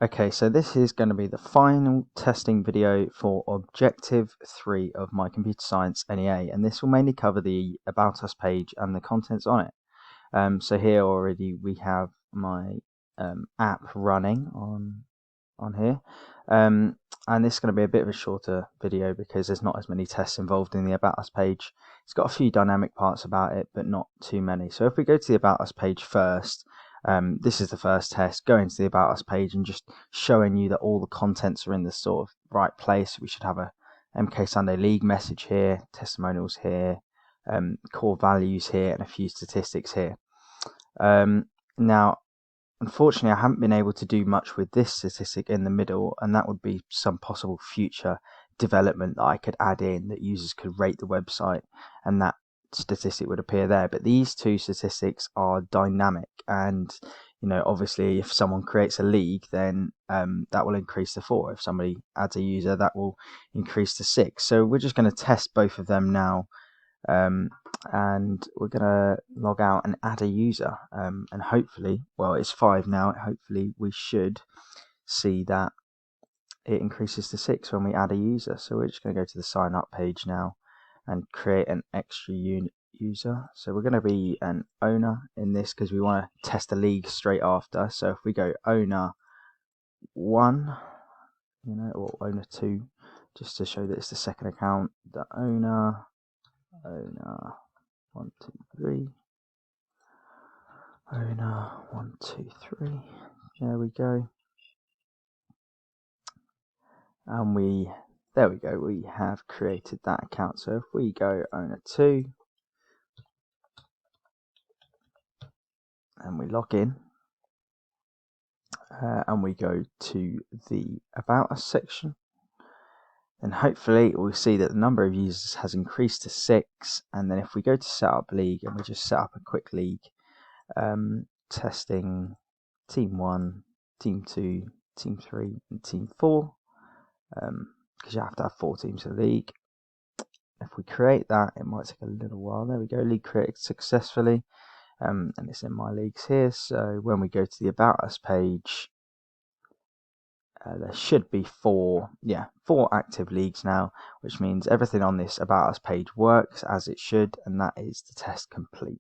Okay, so this is going to be the final testing video for Objective 3 of my Computer Science NEA, and this will mainly cover the About Us page and the contents on it. So here already we have my app running on here, and this is going to be a bit of a shorter video because there's not as many tests involved in the About Us page. It's got a few dynamic parts about it, but not too many. So if we go to the About Us page first, this is the first test, going to the About Us page and just showing you that all the contents are in the sort of right place. We should have a MK Sunday League message here, testimonials here, core values here, and a few statistics here. Now, unfortunately, I haven't been able to do much with this statistic in the middle, and that would be some possible future development that I could add in, that users could rate the website and that statistic would appear there. But these two statistics are dynamic, and obviously if someone creates a league, then that will increase to 4. If somebody adds a user, that will increase to 6. So we're just going to test both of them now, and we're going to log out and add a user, and hopefully, well, it's 5 now, hopefully we should see that it increases to 6 when we add a user. So we're just going to go to the sign up page now and create an extra user. So we're going to be an owner in this because we want to test a league straight after. So if we go owner 1, or owner 2, just to show that it's the second account, the owner 1, 2, 3, owner 1, 2, 3. There we go. And there we go, we have created that account. So if we go owner 2 and we log in, and we go to the About Us section, then hopefully we'll see that the number of users has increased to 6. And then if we go to set up league and we just set up a quick league, testing team 1, team 2, team 3 and team 4, because you have to have 4 teams in the league. If we create that, it might take a little while. There we go, league created successfully, and it's in my leagues here. So when we go to the About Us page, there should be 4 active leagues now, which means everything on this About Us page works as it should, and that is the test complete.